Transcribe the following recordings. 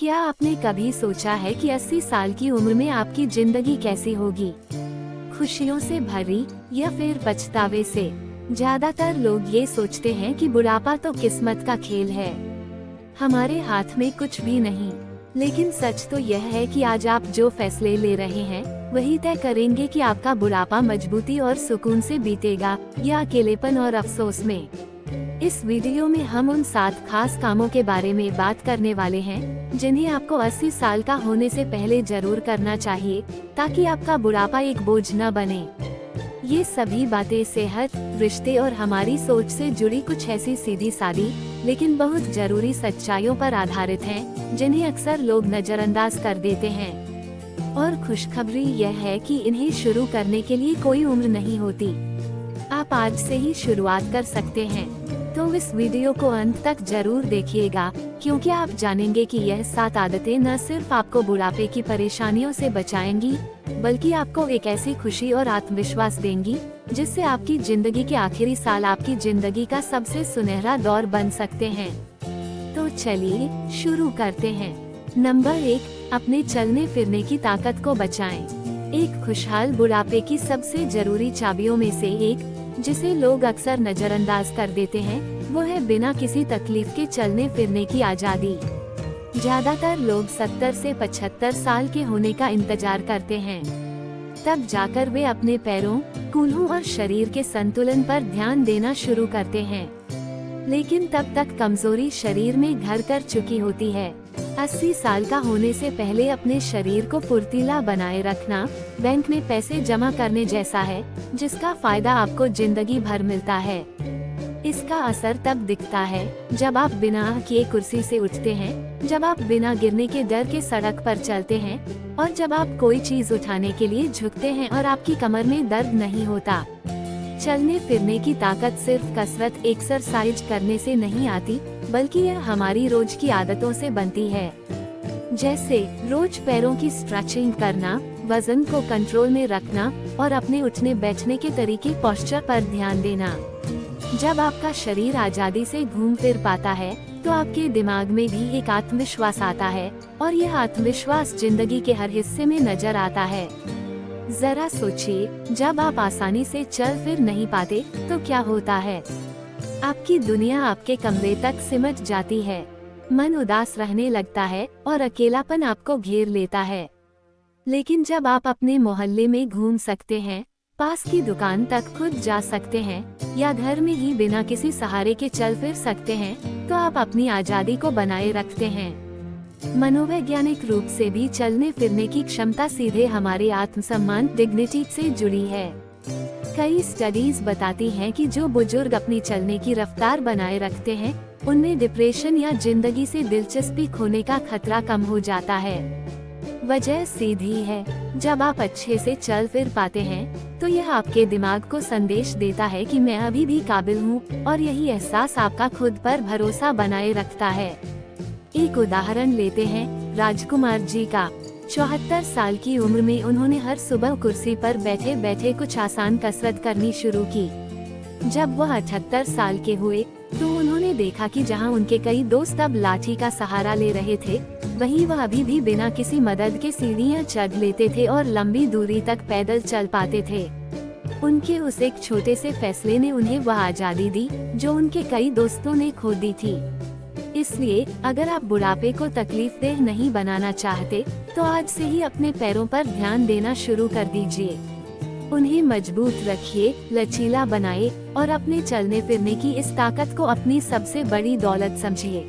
क्या आपने कभी सोचा है कि 80 साल की उम्र में आपकी जिंदगी कैसी होगी? खुशियों से भरी या फिर पछतावे से? ज्यादातर लोग ये सोचते हैं कि बुढ़ापा तो किस्मत का खेल है, हमारे हाथ में कुछ भी नहीं। लेकिन सच तो यह है कि आज आप जो फैसले ले रहे हैं वही तय करेंगे कि आपका बुढ़ापा मजबूती और सुकून से बीतेगा या अकेलेपन और अफसोस में। इस वीडियो में हम उन 7 खास कामों के बारे में बात करने वाले हैं जिन्हें आपको 80 साल का होने से पहले जरूर करना चाहिए, ताकि आपका बुढ़ापा एक बोझ न बने। ये सभी बातें सेहत, रिश्ते और हमारी सोच से जुड़ी कुछ ऐसी सीधी सादी लेकिन बहुत जरूरी सच्चाइयों पर आधारित हैं, जिन्हें अक्सर लोग नजरअंदाज कर देते हैं। और खुशखबरी यह है कि इन्हें शुरू करने के लिए कोई उम्र नहीं होती। आप आज से ही शुरुआत कर सकते हैं। तो इस वीडियो को अंत तक जरूर देखिएगा, क्योंकि आप जानेंगे कि यह 7 आदतें न सिर्फ आपको बुढ़ापे की परेशानियों से बचाएंगी, बल्कि आपको एक ऐसी खुशी और आत्मविश्वास देंगी जिससे आपकी जिंदगी के आखिरी साल आपकी जिंदगी का सबसे सुनहरा दौर बन सकते हैं। तो चलिए शुरू करते हैं। नंबर 1, अपने चलने फिरने की ताकत को बचाएं। एक खुशहाल बुढ़ापे की सबसे जरूरी चाबियों में से एक, जिसे लोग अक्सर नजरअंदाज कर देते हैं, वो है बिना किसी तकलीफ के चलने फिरने की आजादी। ज्यादातर लोग 70 से 75 साल के होने का इंतजार करते हैं, तब जाकर वे अपने पैरों, कूल्हों और शरीर के संतुलन पर ध्यान देना शुरू करते हैं। लेकिन तब तक कमजोरी शरीर में घर कर चुकी होती है। 80 साल का होने से पहले अपने शरीर को फुर्तीला बनाए रखना बैंक में पैसे जमा करने जैसा है, जिसका फायदा आपको जिंदगी भर मिलता है। इसका असर तब दिखता है जब आप बिना किए कुर्सी से उठते हैं, जब आप बिना गिरने के डर के सड़क पर चलते हैं, और जब आप कोई चीज उठाने के लिए झुकते हैं और आपकी कमर में दर्द नहीं होता। चलने फिरने की ताकत सिर्फ कसरत एक्सरसाइज करने से नहीं आती, बल्कि यह हमारी रोज की आदतों से बनती है। जैसे रोज पैरों की स्ट्रेचिंग करना, वजन को कंट्रोल में रखना और अपने उठने बैठने के तरीके पोस्चर पर ध्यान देना। जब आपका शरीर आजादी से घूम फिर पाता है, तो आपके दिमाग में भी एक आत्मविश्वास आता है, और यह आत्मविश्वास जिंदगी के हर हिस्से में नजर आता है। जरा सोचिए, जब आप आसानी से चल फिर नहीं पाते तो क्या होता है? आपकी दुनिया आपके कमरे तक सिमट जाती है, मन उदास रहने लगता है और अकेलापन आपको घेर लेता है। लेकिन जब आप अपने मोहल्ले में घूम सकते हैं, पास की दुकान तक खुद जा सकते हैं, या घर में ही बिना किसी सहारे के चल फिर सकते हैं, तो आप अपनी आजादी को बनाए रखते हैं। मनोवैज्ञानिक रूप से भी चलने फिरने की क्षमता सीधे हमारे आत्मसम्मान, डिग्निटी से जुड़ी है। कई स्टडीज बताती हैं कि जो बुजुर्ग अपनी चलने की रफ्तार बनाए रखते हैं, उनमें डिप्रेशन या जिंदगी से दिलचस्पी खोने का खतरा कम हो जाता है। वजह सीधी है, जब आप अच्छे से चल फिर पाते हैं, तो यह आपके दिमाग को संदेश देता है कि मैं अभी भी काबिल हूँ, और यही एहसास आपका खुद पर भरोसा बनाए रखता है। एक उदाहरण लेते हैं राजकुमार जी का। 74 साल की उम्र में उन्होंने हर सुबह कुर्सी पर बैठे बैठे कुछ आसान कसरत करनी शुरू की। जब वह 78 साल के हुए, तो उन्होंने देखा कि जहां उनके कई दोस्त अब लाठी का सहारा ले रहे थे, वहीं वह अभी भी बिना किसी मदद के सीढ़ियां चढ़ लेते थे और लंबी दूरी तक पैदल चल पाते थे। उनके उस एक छोटे से फैसले ने उन्हें वह आजादी दी जो उनके कई दोस्तों ने खो दी थी। इसलिए अगर आप बुढ़ापे को तकलीफदेह नहीं बनाना चाहते, तो आज से ही अपने पैरों पर ध्यान देना शुरू कर दीजिए। उन्हें मजबूत रखिए, लचीला बनाए, और अपने चलने फिरने की इस ताकत को अपनी सबसे बड़ी दौलत समझिए।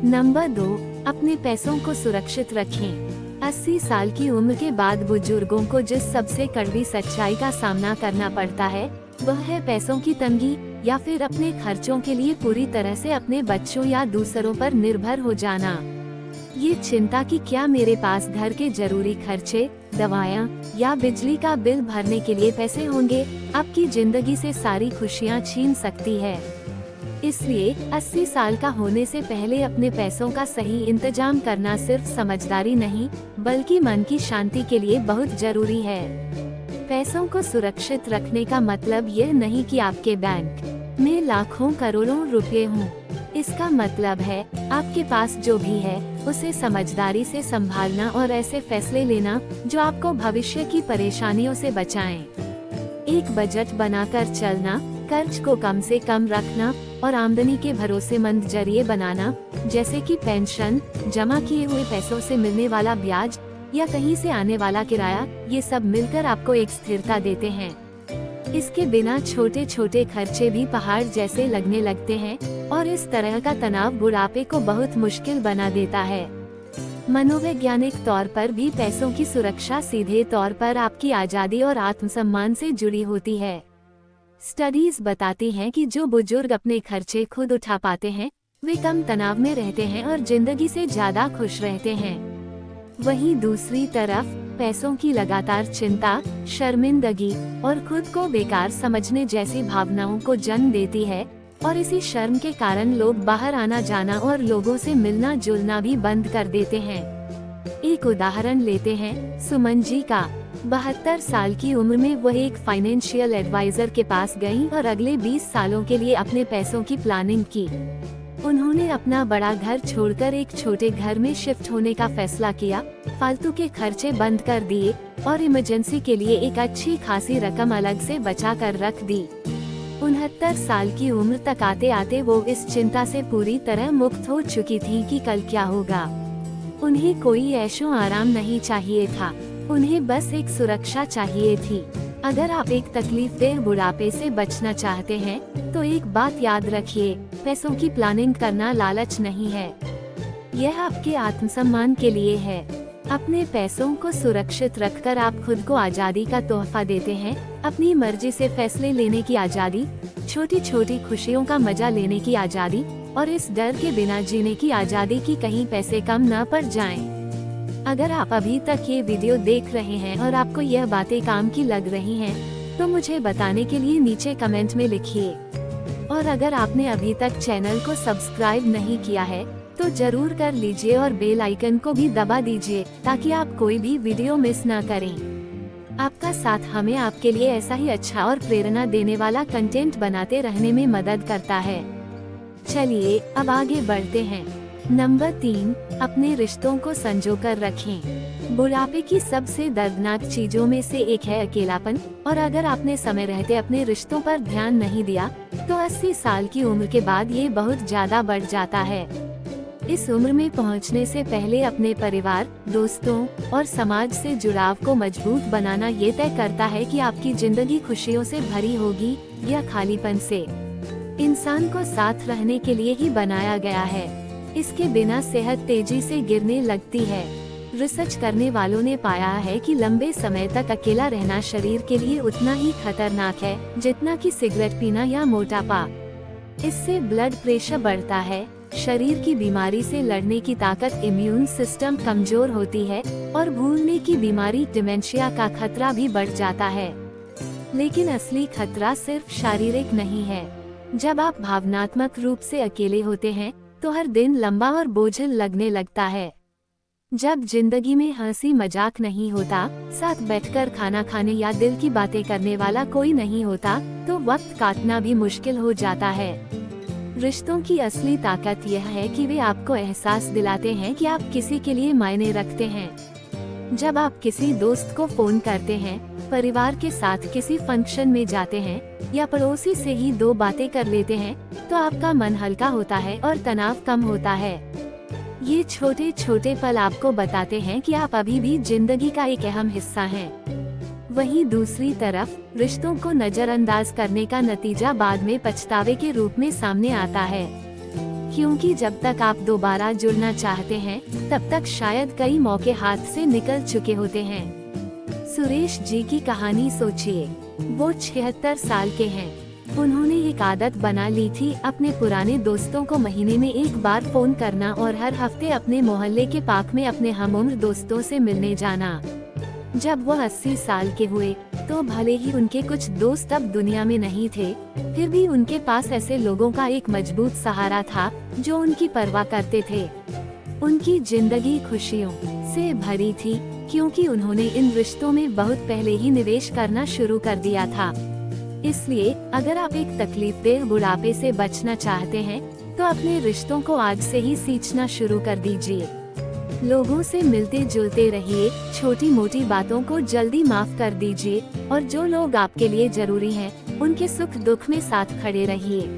नंबर 2, अपने पैसों को सुरक्षित रखें। 80 साल की उम्र के बाद बुजुर्गों को जिस सबसे कड़वी सच्चाई का सामना करना पड़ता है, वह है पैसों की तंगी, या फिर अपने खर्चों के लिए पूरी तरह से अपने बच्चों या दूसरों पर निर्भर हो जाना। ये चिंता कि क्या मेरे पास घर के जरूरी खर्चे, दवाएं या बिजली का बिल भरने के लिए पैसे होंगे, आपकी जिंदगी से सारी खुशियां छीन सकती है। इसलिए 80 साल का होने से पहले अपने पैसों का सही इंतजाम करना सिर्फ समझदारी नहीं, बल्कि मन की शांति के लिए बहुत जरूरी है। पैसों को सुरक्षित रखने का मतलब यह नहीं कि आपके बैंक में लाखों करोड़ों रुपए हों। इसका मतलब है आपके पास जो भी है उसे समझदारी से संभालना और ऐसे फैसले लेना जो आपको भविष्य की परेशानियों से बचाएं। एक बजट बनाकर चलना, कर्ज को कम से कम रखना और आमदनी के भरोसेमंद जरिए बनाना, जैसे कि पेंशन, जमा किए हुए पैसों से मिलने वाला ब्याज या कहीं से आने वाला किराया, ये सब मिलकर आपको एक स्थिरता देते हैं। इसके बिना छोटे छोटे खर्चे भी पहाड़ जैसे लगने लगते हैं और इस तरह का तनाव बुढ़ापे को बहुत मुश्किल बना देता है। मनोवैज्ञानिक तौर पर भी पैसों की सुरक्षा सीधे तौर पर आपकी आजादी और आत्मसम्मान से जुड़ी होती है। स्टडीज बताती हैं कि जो बुजुर्ग अपने खर्चे खुद उठा पाते हैं वे कम तनाव में रहते हैं और जिंदगी से ज्यादा खुश रहते हैं। वहीं दूसरी तरफ पैसों की लगातार चिंता, शर्मिंदगी और खुद को बेकार समझने जैसी भावनाओं को जन्म देती है और इसी शर्म के कारण लोग बाहर आना जाना और लोगों से मिलना जुलना भी बंद कर देते हैं। एक उदाहरण लेते हैं सुमन जी का। 72 साल की उम्र में वह एक फाइनेंशियल एडवाइजर के पास गईं और अगले 20 सालों के लिए अपने पैसों की प्लानिंग की। उन्होंने अपना बड़ा घर छोड़कर एक छोटे घर में शिफ्ट होने का फैसला किया, फालतू के खर्चे बंद कर दिए और इमरजेंसी के लिए एक अच्छी खासी रकम अलग से बचा कर रख दी। 69 साल की उम्र तक आते आते वो इस चिंता से पूरी तरह मुक्त हो चुकी थी कि कल क्या होगा। उन्हें कोई ऐशो आराम नहीं चाहिए था, उन्हें बस एक सुरक्षा चाहिए थी। अगर आप एक तकलीफदेह बुढ़ापे से बचना चाहते हैं तो एक बात याद रखिए, पैसों की प्लानिंग करना लालच नहीं है, यह आपके आत्मसम्मान के लिए है। अपने पैसों को सुरक्षित रखकर आप खुद को आजादी का तोहफा देते हैं, अपनी मर्जी से फैसले लेने की आजादी, छोटी छोटी खुशियों का मजा लेने की आजादी और इस डर के बिना जीने की आजादी कि कहीं पैसे कम न पड़ जाएं। अगर आप अभी तक ये वीडियो देख रहे हैं और आपको यह बातें काम की लग रही हैं, तो मुझे बताने के लिए नीचे कमेंट में लिखिए। और अगर आपने अभी तक चैनल को सब्सक्राइब नहीं किया है तो जरूर कर लीजिए और बेल आइकन को भी दबा दीजिए ताकि आप कोई भी वीडियो मिस ना करें। आपका साथ हमें आपके लिए ऐसा ही अच्छा और प्रेरणा देने वाला कंटेंट बनाते रहने में मदद करता है। चलिए अब आगे बढ़ते हैं। नंबर 3, अपने रिश्तों को संजोकर रखें। बुढ़ापे की सबसे दर्दनाक चीजों में से एक है अकेलापन, और अगर आपने समय रहते अपने रिश्तों पर ध्यान नहीं दिया तो 80 साल की उम्र के बाद ये बहुत ज्यादा बढ़ जाता है। इस उम्र में पहुंचने से पहले अपने परिवार, दोस्तों और समाज से जुड़ाव को मजबूत बनाना ये तय करता है कि आपकी जिंदगी खुशियों से भरी होगी या खालीपन से। इंसान को साथ रहने के लिए ही बनाया गया है, इसके बिना सेहत तेजी से गिरने लगती है। रिसर्च करने वालों ने पाया है कि लंबे समय तक अकेला रहना शरीर के लिए उतना ही खतरनाक है जितना कि सिगरेट पीना या मोटापा। इससे ब्लड प्रेशर बढ़ता है, शरीर की बीमारी से लड़ने की ताकत, इम्यून सिस्टम कमजोर होती है और भूलने की बीमारी, डिमेंशिया का खतरा भी बढ़ जाता है। लेकिन असली खतरा सिर्फ शारीरिक नहीं है। जब आप भावनात्मक रूप से अकेले होते हैं तो हर दिन लंबा और बोझिल लगने लगता है। जब जिंदगी में हंसी मजाक नहीं होता, साथ बैठकर खाना खाने या दिल की बातें करने वाला कोई नहीं होता, तो वक्त काटना भी मुश्किल हो जाता है। रिश्तों की असली ताकत यह है कि वे आपको एहसास दिलाते हैं कि आप किसी के लिए मायने रखते हैं। जब आप किसी दोस्त को फोन करते हैं, परिवार के साथ किसी फंक्शन में जाते हैं या पड़ोसी से ही 2 बातें कर लेते हैं तो आपका मन हल्का होता है और तनाव कम होता है। ये छोटे छोटे पल आपको बताते हैं कि आप अभी भी जिंदगी का एक अहम हिस्सा हैं। वहीं दूसरी तरफ रिश्तों को नजरअंदाज करने का नतीजा बाद में पछतावे के रूप में सामने आता है, क्योंकि जब तक आप दोबारा जुड़ना चाहते हैं तब तक शायद कई मौके हाथ से निकल चुके होते हैं। सुरेश जी की कहानी सोचिए। वो 76 साल के हैं। उन्होंने एक आदत बना ली थी अपने पुराने दोस्तों को महीने में एक बार फोन करना और हर हफ्ते अपने मोहल्ले के पार्क में अपने हमउम्र दोस्तों से मिलने जाना। जब वो 80 साल के हुए तो भले ही उनके कुछ दोस्त अब दुनिया में नहीं थे, फिर भी उनके पास ऐसे लोगों का एक मजबूत सहारा था जो उनकी परवाह करते थे। उनकी जिंदगी खुशियों से भरी थी क्योंकि उन्होंने इन रिश्तों में बहुत पहले ही निवेश करना शुरू कर दिया था। इसलिए अगर आप एक तकलीफदेह बुढ़ापे से बचना चाहते हैं तो अपने रिश्तों को आज से ही सींचना शुरू कर दीजिए। लोगों से मिलते जुलते रहिए, छोटी मोटी बातों को जल्दी माफ कर दीजिए और जो लोग आपके लिए जरूरी हैं, उनके सुख दुख में साथ खड़े रहिए।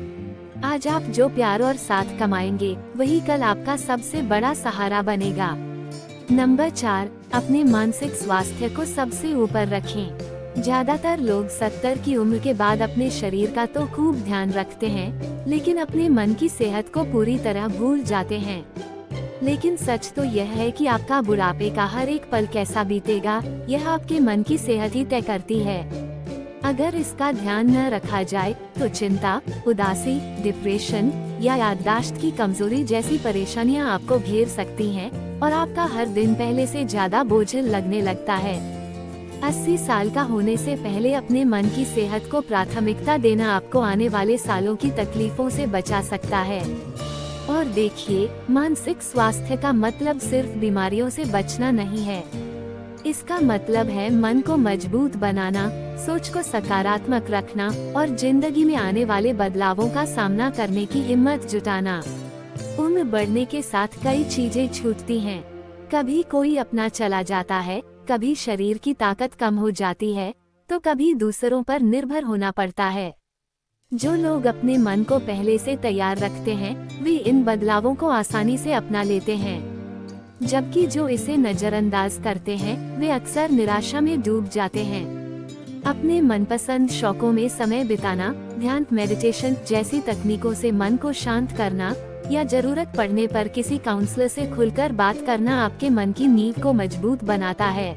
आज आप जो प्यार और साथ कमाएंगे, वही कल आपका सबसे बड़ा सहारा बनेगा। नंबर 4, अपने मानसिक स्वास्थ्य को सबसे ऊपर रखें। ज्यादातर लोग 70 की उम्र के बाद अपने शरीर का तो खूब ध्यान रखते हैं, लेकिन अपने मन की सेहत को पूरी तरह भूल जाते हैं। लेकिन सच तो यह है कि आपका बुढ़ापे का हर एक पल कैसा बीतेगा, यह आपके मन की सेहत ही तय करती है। अगर इसका ध्यान न रखा जाए तो चिंता, उदासी, डिप्रेशन या याददाश्त की कमजोरी जैसी परेशानियां आपको घेर सकती हैं और आपका हर दिन पहले से ज्यादा बोझिल लगने लगता है। 80 साल का होने से पहले अपने मन की सेहत को प्राथमिकता देना आपको आने वाले सालों की तकलीफों से बचा सकता है। और देखिए, मानसिक स्वास्थ्य का मतलब सिर्फ बीमारियों से बचना नहीं है। इसका मतलब है मन को मजबूत बनाना, सोच को सकारात्मक रखना और जिंदगी में आने वाले बदलावों का सामना करने की हिम्मत जुटाना। उम्र बढ़ने के साथ कई चीजें छूटती हैं। कभी कोई अपना चला जाता है, कभी शरीर की ताकत कम हो जाती है, तो कभी दूसरों पर निर्भर होना पड़ता है। जो लोग अपने मन को पहले से तैयार रखते हैं, वे इन बदलावों को आसानी से अपना लेते हैं, जबकि जो इसे नजरअंदाज करते हैं, वे अक्सर निराशा में डूब जाते हैं। अपने मनपसंद शौकों में समय बिताना, ध्यान, मेडिटेशन जैसी तकनीकों से मन को शांत करना या जरूरत पड़ने पर किसी काउंसलर से खुलकर बात करना आपके मन की नींव को मजबूत बनाता है।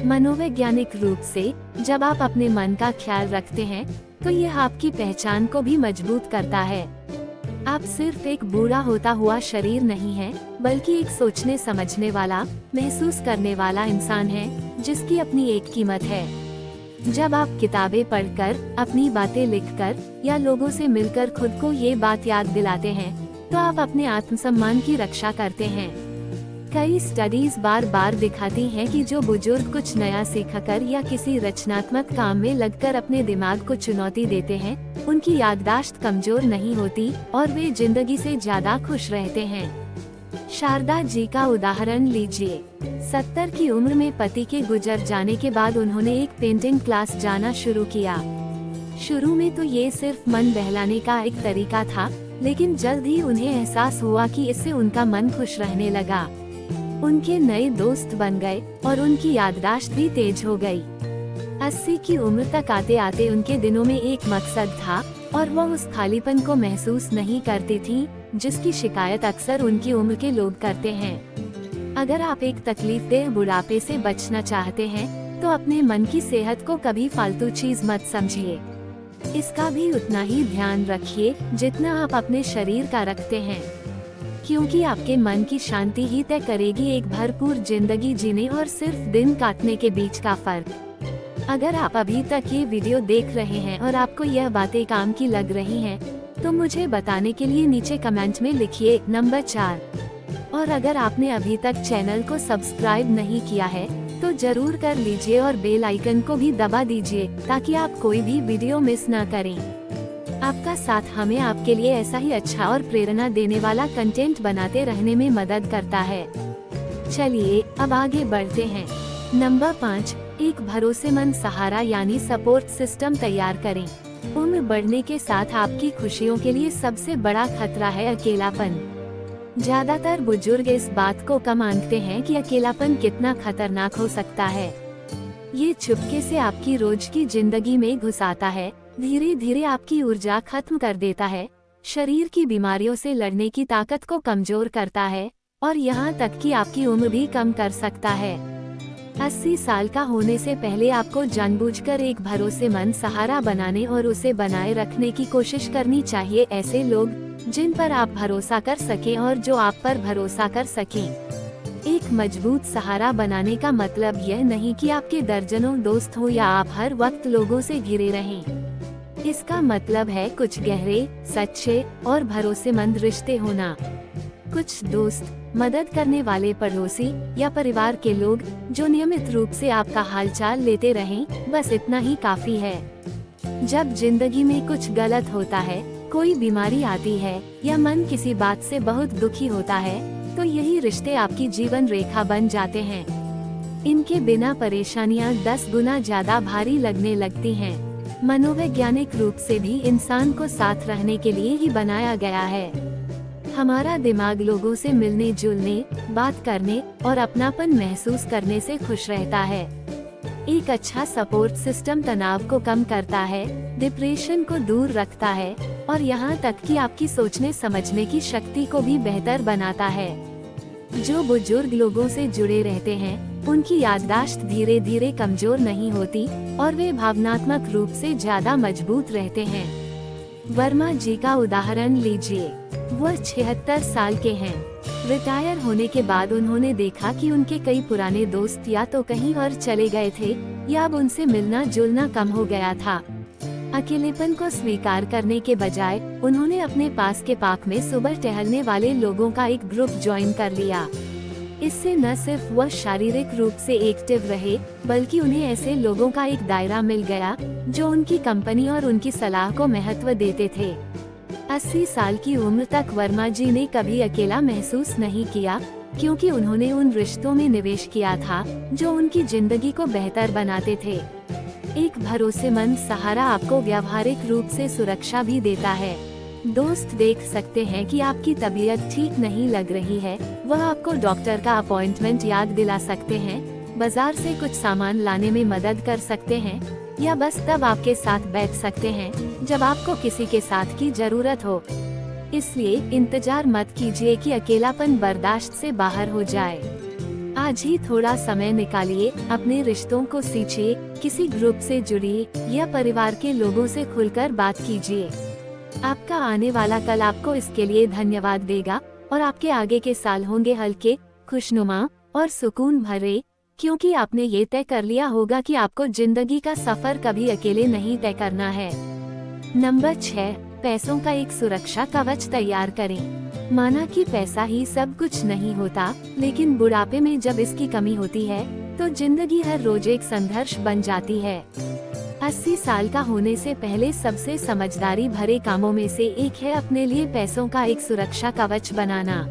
मनोवैज्ञानिक रूप से जब आप अपने मन का ख्याल रखते हैं, तो यह आपकी पहचान को भी मजबूत करता है। आप सिर्फ एक बूढ़ा होता हुआ शरीर नहीं है, बल्कि एक सोचने समझने वाला, महसूस करने वाला इंसान है, जिसकी अपनी एक कीमत है। जब आप किताबें पढ़कर, अपनी बातें लिखकर या लोगों से मिलकर खुद को ये बात याद दिलाते हैं, तो आप अपने आत्मसम्मान की रक्षा करते हैं। कई स्टडीज बार बार दिखाती हैं कि जो बुजुर्ग कुछ नया सीखकर या किसी रचनात्मक काम में लगकर अपने दिमाग को चुनौती देते हैं, उनकी याददाश्त कमजोर नहीं होती और वे जिंदगी से ज्यादा खुश रहते हैं। शारदा जी का उदाहरण लीजिए। 70 की उम्र में पति के गुजर जाने के बाद उन्होंने एक पेंटिंग क्लास जाना शुरू किया। शुरू में तो ये सिर्फ मन बहलाने का एक तरीका था, लेकिन जल्द ही उन्हें एहसास हुआ कि इससे उनका मन खुश रहने लगा। उनके नए दोस्त बन गए और उनकी याददाश्त भी तेज हो गई। 80 की उम्र तक आते आते उनके दिनों में एक मकसद था और वो उस खालीपन को महसूस नहीं करती थी, जिसकी शिकायत अक्सर उनकी उम्र के लोग करते हैं। अगर आप एक तकलीफदेह बुढ़ापे से बचना चाहते हैं, तो अपने मन की सेहत को कभी फालतू चीज मत समझिए। इसका भी उतना ही ध्यान रखिए जितना आप अपने शरीर का रखते हैं, क्योंकि आपके मन की शांति ही तय करेगी एक भरपूर जिंदगी जीने और सिर्फ दिन काटने के बीच का फर्क। अगर आप अभी तक ये वीडियो देख रहे हैं और आपको यह बातें काम की लग रही हैं, तो मुझे बताने के लिए नीचे कमेंट में लिखिए नंबर 4। और अगर आपने अभी तक चैनल को सब्सक्राइब नहीं किया है, तो जरूर कर लीजिए और बेल आइकन को भी दबा दीजिए, ताकि आप कोई भी वीडियो मिस न करें। आपका साथ हमें आपके लिए ऐसा ही अच्छा और प्रेरणा देने वाला कंटेंट बनाते रहने में मदद करता है। चलिए अब आगे बढ़ते हैं। नंबर 5, एक भरोसेमंद सहारा यानी सपोर्ट सिस्टम तैयार करें। उम्र बढ़ने के साथ आपकी खुशियों के लिए सबसे बड़ा खतरा है अकेलापन। ज्यादातर बुजुर्ग इस बात को कम आंकते हैं कि अकेलापन कितना खतरनाक हो सकता है। ये चुपके से आपकी रोज की जिंदगी में घुस आता है, धीरे धीरे आपकी ऊर्जा खत्म कर देता है, शरीर की बीमारियों से लड़ने की ताकत को कमजोर करता है और यहाँ तक कि आपकी उम्र भी कम कर सकता है। 80 साल का होने से पहले आपको जानबूझकर एक भरोसेमंद सहारा बनाने और उसे बनाए रखने की कोशिश करनी चाहिए। ऐसे लोग जिन पर आप भरोसा कर सकें और जो आप पर भरोसा कर सकें। एक मजबूत सहारा बनाने का मतलब यह नहीं कि आपके दर्जनों दोस्त हो या आप हर वक्त लोगों से घिरे रहें। इसका मतलब है कुछ गहरे, सच्चे और भरोसेमंद रिश्ते होना। कुछ दोस्त, मदद करने वाले पड़ोसी या परिवार के लोग जो नियमित रूप से आपका हालचाल लेते रहें, बस इतना ही काफी है। जब जिंदगी में कुछ गलत होता है, कोई बीमारी आती है या मन किसी बात से बहुत दुखी होता है, तो यही रिश्ते आपकी जीवन रेखा बन जाते हैं। इनके बिना परेशानियां 10 गुना ज्यादा भारी लगने लगती हैं। मनोवैज्ञानिक रूप से भी इंसान को साथ रहने के लिए ही बनाया गया है। हमारा दिमाग लोगों से मिलने जुलने, बात करने और अपनापन महसूस करने से खुश रहता है। एक अच्छा सपोर्ट सिस्टम तनाव को कम करता है, डिप्रेशन को दूर रखता है और यहाँ तक कि आपकी सोचने समझने की शक्ति को भी बेहतर बनाता है। जो बुजुर्ग लोगों से जुड़े रहते हैं, उनकी याददाश्त धीरे धीरे कमजोर नहीं होती और वे भावनात्मक रूप से ज्यादा मजबूत रहते हैं। वर्मा जी का उदाहरण लीजिए। वह 76 साल के हैं। रिटायर होने के बाद उन्होंने देखा कि उनके कई पुराने दोस्त या तो कहीं और चले गए थे या अब उनसे मिलना जुलना कम हो गया था। अकेलेपन को स्वीकार करने के बजाय उन्होंने अपने पास के पार्क में सुबह टहलने वाले लोगों का एक ग्रुप ज्वाइन कर लिया। इससे न सिर्फ वह शारीरिक रूप से एक्टिव रहे, बल्कि उन्हें ऐसे लोगों का एक दायरा मिल गया जो उनकी कंपनी और उनकी सलाह को महत्व देते थे। 80 साल की उम्र तक वर्मा जी ने कभी अकेला महसूस नहीं किया, क्योंकि उन्होंने उन रिश्तों में निवेश किया था जो उनकी जिंदगी को बेहतर बनाते थे। एक भरोसेमंद सहारा आपको व्यावहारिक रूप से सुरक्षा भी देता है। दोस्त देख सकते हैं कि आपकी तबीयत ठीक नहीं लग रही है, वह आपको डॉक्टर का अपॉइंटमेंट याद दिला सकते हैं, बाजार से कुछ सामान लाने में मदद कर सकते हैं या बस तब आपके साथ बैठ सकते हैं जब आपको किसी के साथ की जरूरत हो। इसलिए इंतजार मत कीजिए कि अकेलापन बर्दाश्त से बाहर हो जाए। आज ही थोड़ा समय निकालिए, अपने रिश्तों को सींचिए, किसी ग्रुप से जुड़िए या परिवार के लोगों से खुलकर बात कीजिए। आपका आने वाला कल आपको इसके लिए धन्यवाद देगा और आपके आगे के साल होंगे हल्के, खुशनुमा और सुकून भरे, क्योंकि आपने ये तय कर लिया होगा कि आपको जिंदगी का सफर कभी अकेले नहीं तय करना है। नंबर 6, पैसों का एक सुरक्षा कवच तैयार करें। माना कि पैसा ही सब कुछ नहीं होता, लेकिन बुढ़ापे में जब इसकी कमी होती है तो जिंदगी हर रोज एक संघर्ष बन जाती है। 80 साल का होने से पहले सबसे समझदारी भरे कामों में से एक है अपने लिए पैसों का एक सुरक्षा कवच बनाना।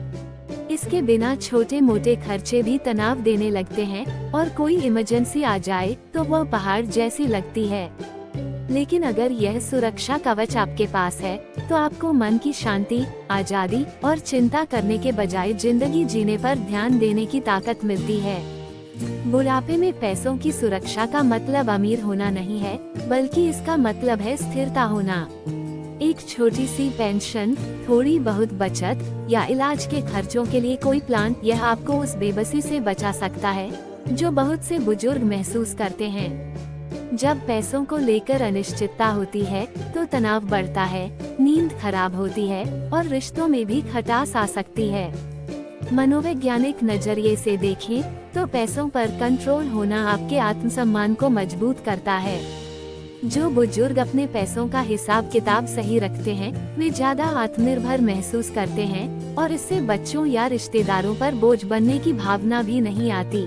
इसके बिना छोटे मोटे खर्चे भी तनाव देने लगते हैं और कोई इमरजेंसी आ जाए तो वह पहाड़ जैसी लगती है। लेकिन अगर यह सुरक्षा कवच आपके पास है तो आपको मन की शांति, आजादी और चिंता करने के बजाय जिंदगी जीने पर ध्यान देने की ताकत मिलती है। बुढ़ापे में पैसों की सुरक्षा का मतलब अमीर होना नहीं है, बल्कि इसका मतलब है स्थिरता होना। एक छोटी सी पेंशन, थोड़ी बहुत बचत या इलाज के खर्चों के लिए कोई प्लान, यह आपको उस बेबसी से बचा सकता है जो बहुत से बुजुर्ग महसूस करते हैं। जब पैसों को लेकर अनिश्चितता होती है तो तनाव बढ़ता है, नींद खराब होती है और रिश्तों में भी खटास आ सकती है। मनोवैज्ञानिक नजरिए से देखें तो पैसों पर कंट्रोल होना आपके आत्मसम्मान को मजबूत करता है। जो बुजुर्ग अपने पैसों का हिसाब किताब सही रखते हैं, वे ज्यादा आत्मनिर्भर महसूस करते हैं और इससे बच्चों या रिश्तेदारों पर बोझ बनने की भावना भी नहीं आती।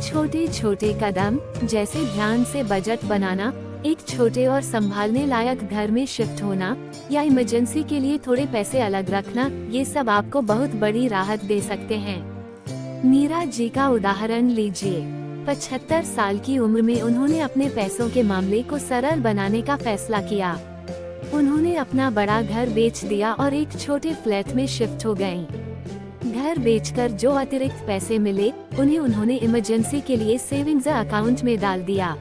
छोटे छोटे कदम जैसे ध्यान से बजट बनाना, एक छोटे और संभालने लायक घर में शिफ्ट होना या इमरजेंसी के लिए थोड़े पैसे अलग रखना, ये सब आपको बहुत बड़ी राहत दे सकते हैं। मीरा जी का उदाहरण लीजिए। 75 साल की उम्र में उन्होंने अपने पैसों के मामले को सरल बनाने का फैसला किया। उन्होंने अपना बड़ा घर बेच दिया और एक छोटे फ्लैट में शिफ्ट हो गयी। घर बेचकर जो अतिरिक्त पैसे मिले उन्हें उन्होंने इमरजेंसी के लिए सेविंग्स अकाउंट में डाल दिया।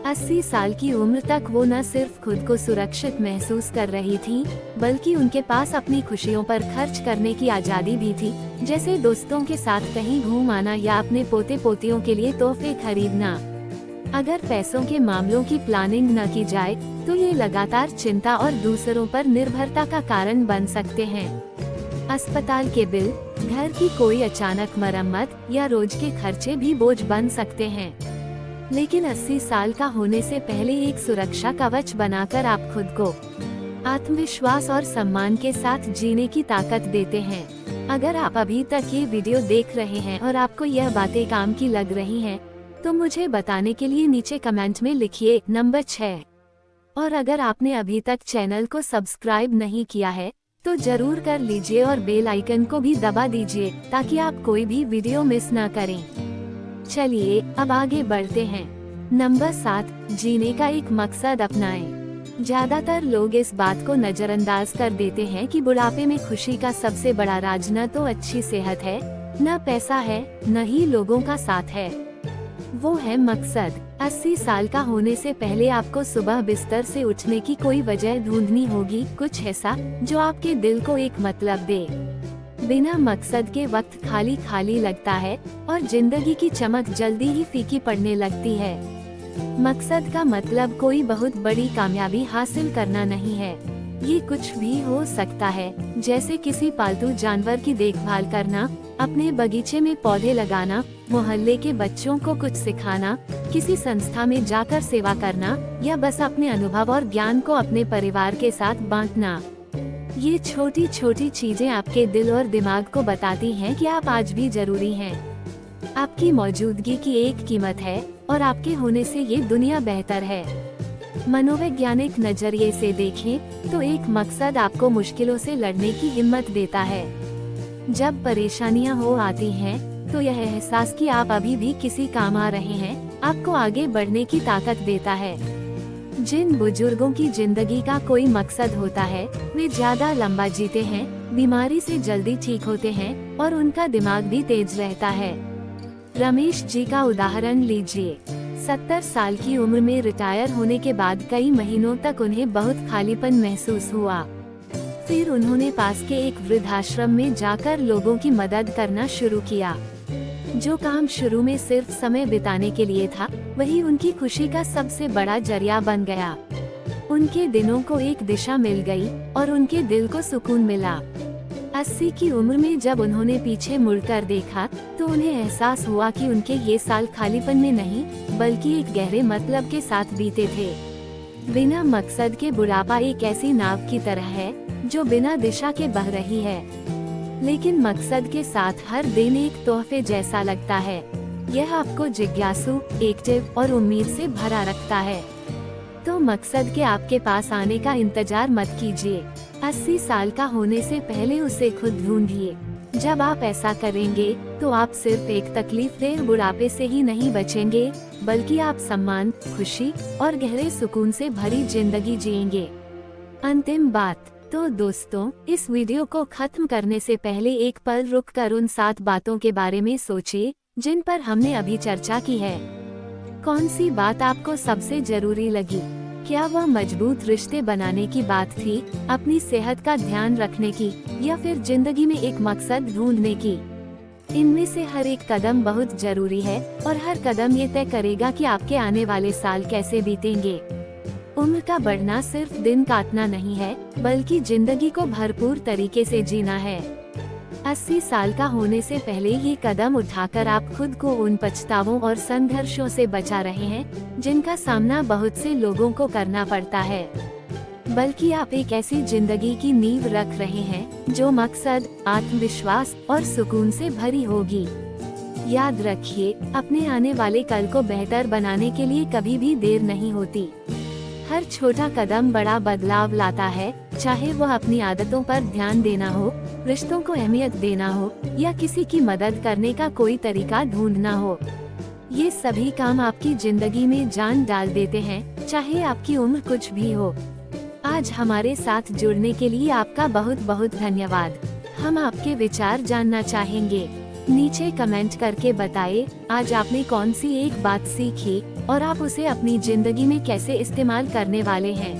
80 साल की उम्र तक वो न सिर्फ खुद को सुरक्षित महसूस कर रही थी, बल्कि उनके पास अपनी खुशियों पर खर्च करने की आजादी भी थी, जैसे दोस्तों के साथ कहीं घूम आना या अपने पोते पोतियों के लिए तोहफे खरीदना। अगर पैसों के मामलों की प्लानिंग न की जाए तो ये लगातार चिंता और दूसरों पर निर्भरता का कारण बन सकते हैं। अस्पताल के बिल, घर की कोई अचानक मरम्मत या रोज के खर्चे भी बोझ बन सकते हैं। लेकिन 80 साल का होने से पहले एक सुरक्षा कवच बनाकर आप खुद को आत्मविश्वास और सम्मान के साथ जीने की ताकत देते हैं। अगर आप अभी तक ये वीडियो देख रहे हैं और आपको यह बातें काम की लग रही हैं, तो मुझे बताने के लिए नीचे कमेंट में लिखिए। नंबर 6, और अगर आपने अभी तक चैनल को सब्सक्राइब नहीं किया है तो जरूर कर लीजिए और बेल आइकन को भी दबा दीजिए ताकि आप कोई भी वीडियो मिस ना करें। चलिए अब आगे बढ़ते हैं। नंबर 7, जीने का एक मकसद अपनाएं। ज्यादातर लोग इस बात को नजरअंदाज कर देते हैं कि बुढ़ापे में खुशी का सबसे बड़ा राज न तो अच्छी सेहत है, न पैसा है, न ही लोगों का साथ है, वो है मकसद। 80 साल का होने से पहले आपको सुबह बिस्तर से उठने की कोई वजह ढूंढनी होगी, कुछ ऐसा जो आपके दिल को एक मतलब दे। बिना मकसद के वक्त खाली खाली लगता है और जिंदगी की चमक जल्दी ही फीकी पड़ने लगती है। मकसद का मतलब कोई बहुत बड़ी कामयाबी हासिल करना नहीं है, ये कुछ भी हो सकता है, जैसे किसी पालतू जानवर की देखभाल करना, अपने बगीचे में पौधे लगाना, मोहल्ले के बच्चों को कुछ सिखाना, किसी संस्था में जाकर सेवा करना या बस अपने अनुभव और ज्ञान को अपने परिवार के साथ बांटना। ये छोटी छोटी चीजें आपके दिल और दिमाग को बताती हैं कि आप आज भी जरूरी हैं। आपकी मौजूदगी की एक कीमत है और आपके होने से ये दुनिया बेहतर है। मनोवैज्ञानिक नजरिए से देखें तो एक मकसद आपको मुश्किलों से लड़ने की हिम्मत देता है। जब परेशानियां हो आती हैं, तो यह एहसास कि आप अभी भी किसी काम आ रहे हैं, आपको आगे बढ़ने की ताकत देता है। जिन बुजुर्गों की जिंदगी का कोई मकसद होता है, वे ज्यादा लंबा जीते हैं, बीमारी से जल्दी ठीक होते हैं और उनका दिमाग भी तेज रहता है। रमेश जी का उदाहरण लीजिए। 70 साल की उम्र में रिटायर होने के बाद कई महीनों तक उन्हें बहुत खालीपन महसूस हुआ। फिर उन्होंने पास के एक वृद्धाश्रम में जाकर लोगों की मदद करना शुरू किया। जो काम शुरू में सिर्फ समय बिताने के लिए था, वही उनकी खुशी का सबसे बड़ा जरिया बन गया। उनके दिनों को एक दिशा मिल गई और उनके दिल को सुकून मिला। 80 की उम्र में जब उन्होंने पीछे मुड़कर देखा तो उन्हें एहसास हुआ कि उनके ये साल खालीपन में नहीं बल्कि एक गहरे मतलब के साथ बीते थे। बिना मकसद के बुढ़ापा एक ऐसी नाव की तरह है जो बिना दिशा के बह रही है, लेकिन मकसद के साथ हर दिन एक तोहफे जैसा लगता है। यह आपको जिज्ञासु, एक्टिव और उम्मीद से भरा रखता है। तो मकसद के आपके पास आने का इंतजार मत कीजिए। 80 साल का होने से पहले उसे खुद ढूंढिए। जब आप ऐसा करेंगे तो आप सिर्फ एक तकलीफदेह बुढ़ापे से ही नहीं बचेंगे, बल्कि आप सम्मान, खुशी और गहरे सुकून से भरी जिंदगी जिएंगे। अंतिम बात, तो दोस्तों, इस वीडियो को खत्म करने से पहले एक पल रुककर उन 7 बातों के बारे में सोचिए जिन पर हमने अभी चर्चा की है। कौन सी बात आपको सबसे जरूरी लगी? क्या वह मजबूत रिश्ते बनाने की बात थी, अपनी सेहत का ध्यान रखने की, या फिर जिंदगी में एक मकसद ढूंढने की? इनमें से हर एक कदम बहुत जरूरी है और हर कदम ये तय करेगा कि आपके आने वाले साल कैसे बीतेंगे। उम्र का बढ़ना सिर्फ दिन काटना नहीं है, बल्कि जिंदगी को भरपूर तरीके से जीना है। 80 साल का होने से पहले ये कदम उठाकर आप खुद को उन पछतावों और संघर्षों से बचा रहे हैं जिनका सामना बहुत से लोगों को करना पड़ता है, बल्कि आप एक ऐसी जिंदगी की नींव रख रहे हैं जो मकसद, आत्मविश्वास और सुकून से भरी होगी। याद रखिए, अपने आने वाले कल को बेहतर बनाने के लिए कभी भी देर नहीं होती। हर छोटा कदम बड़ा बदलाव लाता है, चाहे वह अपनी आदतों पर ध्यान देना हो, रिश्तों को अहमियत देना हो या किसी की मदद करने का कोई तरीका ढूंढना हो। ये सभी काम आपकी जिंदगी में जान डाल देते हैं, चाहे आपकी उम्र कुछ भी हो। आज हमारे साथ जुड़ने के लिए आपका बहुत बहुत धन्यवाद। हम आपके विचार जानना चाहेंगे। नीचे कमेंट करके बताएं, आज आपने कौन सी एक बात सीखी और आप उसे अपनी जिंदगी में कैसे इस्तेमाल करने वाले हैं।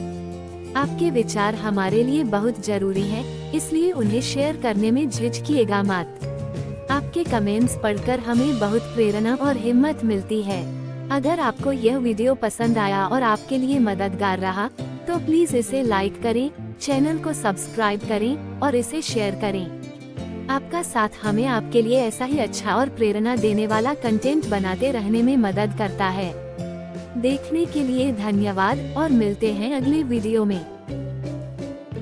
आपके विचार हमारे लिए बहुत जरूरी हैं, इसलिए उन्हें शेयर करने में झिझकिएगा मत। आपके कमेंट्स पढ़कर हमें बहुत प्रेरणा और हिम्मत मिलती है। अगर आपको यह वीडियो पसंद आया और आपके लिए मददगार रहा, तो प्लीज इसे लाइक करें, चैनल को सब्सक्राइब करें और इसे शेयर करें। आपका साथ हमें आपके लिए ऐसा ही अच्छा और प्रेरणा देने वाला कंटेंट बनाते रहने में मदद करता है। देखने के लिए धन्यवाद और मिलते हैं अगले वीडियो में।